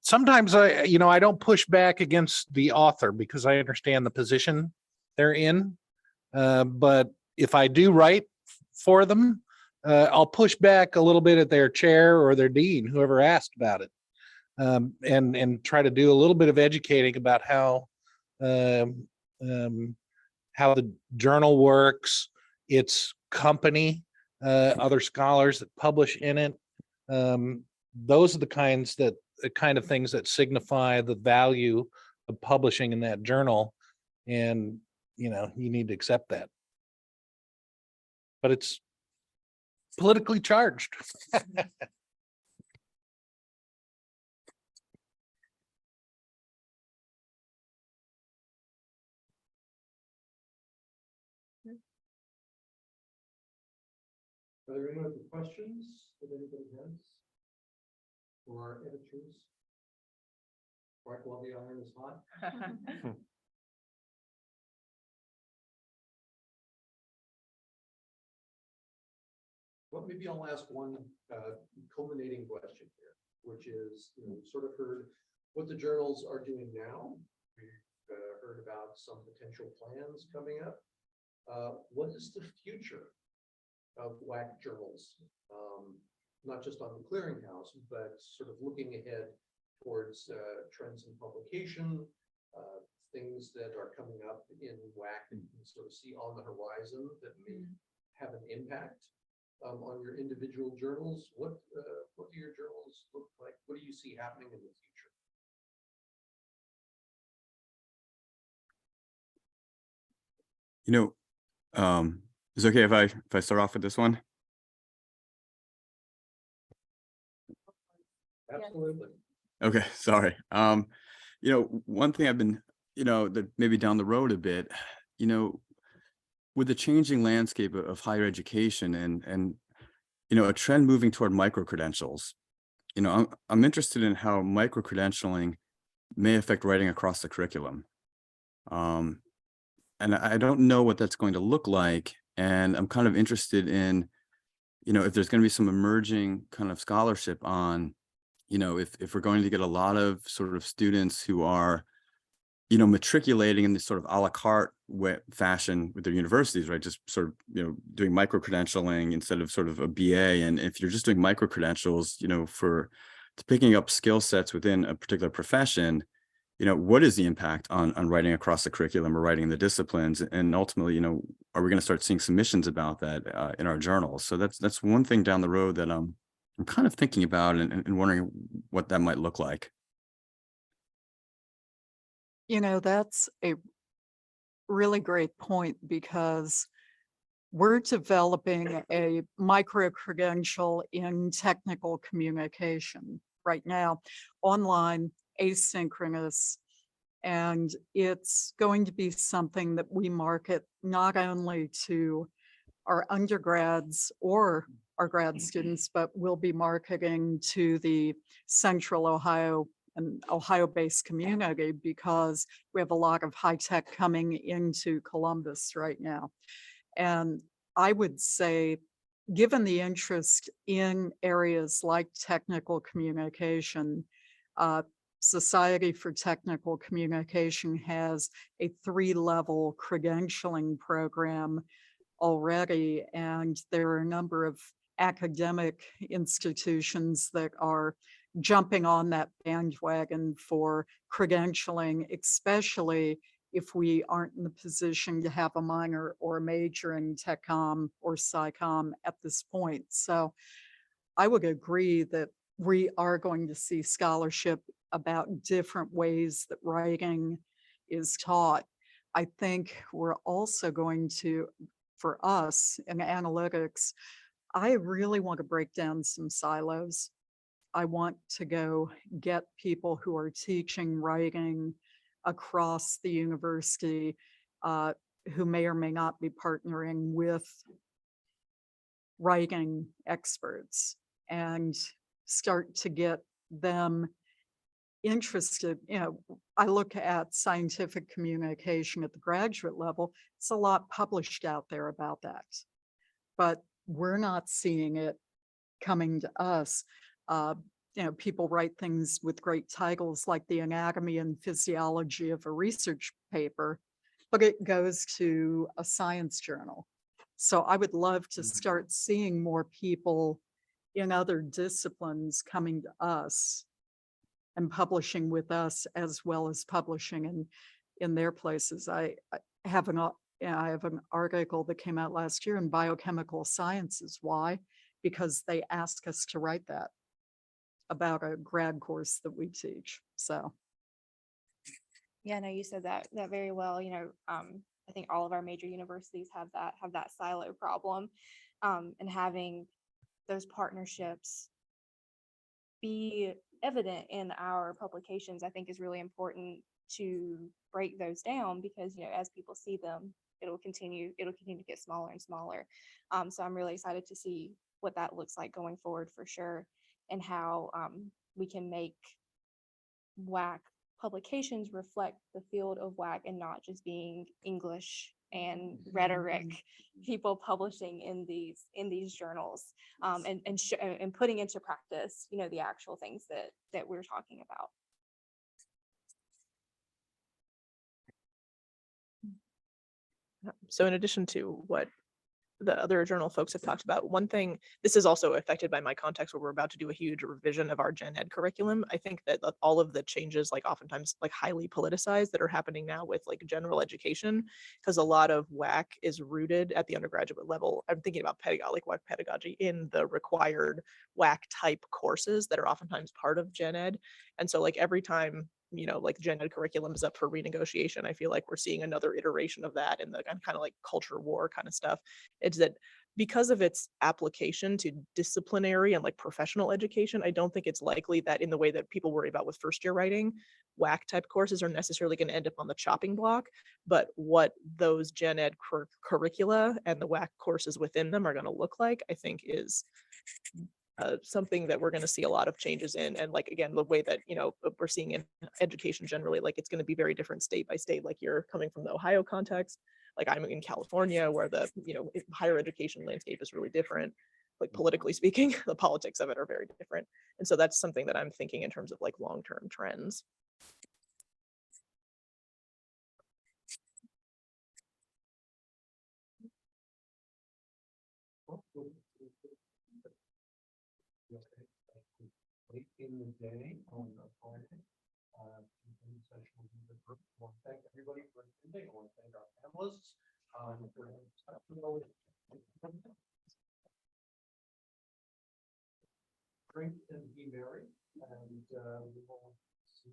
Sometimes I don't push back against the author because I understand the position they're in. But if I do write for them, I'll push back a little bit at their chair or their dean, whoever asked about it, and try to do a little bit of educating about how the journal works, its company, other scholars that publish in it. Those are the kind of things that signify the value of publishing in that journal, and you need to accept that. But it's politically charged. Are there any other questions that anybody has for our editors? Right while the iron is hot. Well, maybe I'll ask one culminating question here, which is, we've sort of heard what the journals are doing now. We've heard about some potential plans coming up. What is the future of WAC journals? Not just on the clearinghouse, but sort of looking ahead towards trends in publication, things that are coming up in WAC and you can sort of see on the horizon that may have an impact on your individual journals. What do your journals look like? What do you see happening in the future? Is it okay if I start off with this one? Absolutely. Okay, sorry. One thing I've been, that maybe down the road a bit, with the changing landscape of higher education and a trend moving toward micro-credentials, I'm interested in how micro-credentialing may affect writing across the curriculum. And I don't know what that's going to look like. And I'm kind of interested in, if there's going to be some emerging kind of scholarship on, if we're going to get a lot of sort of students who are, matriculating in this sort of a la carte fashion with their universities, right? Just sort of, doing micro-credentialing instead of sort of a BA. And if you're just doing micro-credentials, for picking up skill sets within a particular profession, what is the impact on writing across the curriculum or writing the disciplines? And ultimately, are we going to start seeing submissions about that in our journals? So that's one thing down the road that I'm kind of thinking about and wondering what that might look like. That's a really great point because we're developing a micro-credential in technical communication right now, online, asynchronous, and it's going to be something that we market not only to our undergrads or our grad students, but we'll be marketing to the Central Ohio and Ohio-based community because we have a lot of high tech coming into Columbus right now. And I would say, given the interest in areas like technical communication, Society for Technical Communication has a 3-level credentialing program already, and there are a number of academic institutions that are jumping on that bandwagon for credentialing, especially if we aren't in the position to have a minor or a major in tech comm or sci-comm at this point. So I would agree that we are going to see scholarship about different ways that writing is taught. I think we're also going to, for us in analytics, I really want to break down some silos. I want to go get people who are teaching writing across the university who may or may not be partnering with writing experts and start to get them interested. I look at scientific communication at the graduate level. It's a lot published out there about that, but we're not seeing it coming to us. People write things with great titles like the anatomy and physiology of a research paper, but it goes to a science journal. So I would love to start seeing more people in other disciplines coming to us and publishing with us as well as publishing in their places. I have an article that came out last year in Biochemical Sciences. Why? Because they ask us to write that about a grad course that we teach. So. Yeah, no, you said that very well. I think all of our major universities have that silo problem, and having those partnerships be evident in our publications, I think is really important to break those down because, as people see them, it'll continue to get smaller and smaller. So I'm really excited to see what that looks like going forward for sure, and how we can make WAC publications reflect the field of WAC and not just being English and rhetoric, people publishing in these journals, and putting into practice, you know, the actual things that we're talking about. So in addition to what the other journal folks have talked about, one thing, this is also affected by my context where we're about to do a huge revision of our gen ed curriculum. I think that all of the changes, like oftentimes like highly politicized, that are happening now with like general education, because a lot of WAC is rooted at the undergraduate level. I'm thinking about pedagogy, like WAC pedagogy, in the required WAC type courses that are oftentimes part of gen ed. And so like every time, you know, like gen ed curriculum is up for renegotiation, I feel like we're seeing another iteration of that in the kind of like culture war kind of stuff. It's that because of its application to disciplinary and like professional education, I don't think it's likely that in the way that people worry about with first year writing, WAC type courses are necessarily going to end up on the chopping block. But what those gen ed curricula and the WAC courses within them are going to look like, I think is something that we're going to see a lot of changes in. And like, again, the way that, you know, we're seeing in education generally, like it's going to be very different state by state. Like you're coming from the Ohio context, like I'm in California, where the, you know, higher education landscape is really different. Like politically speaking, the politics of it are very different. And so that's something that I'm thinking in terms of like long-term trends. Late in the day on the Friday. Session will be the group. I want to thank everybody for attending. I want to thank our panelists. Drink and be merry, and we will see.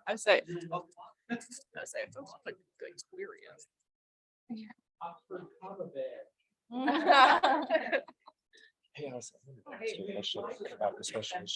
I say it's like good experience. Oxford Cover Bag. Hey, I was wondering about this question.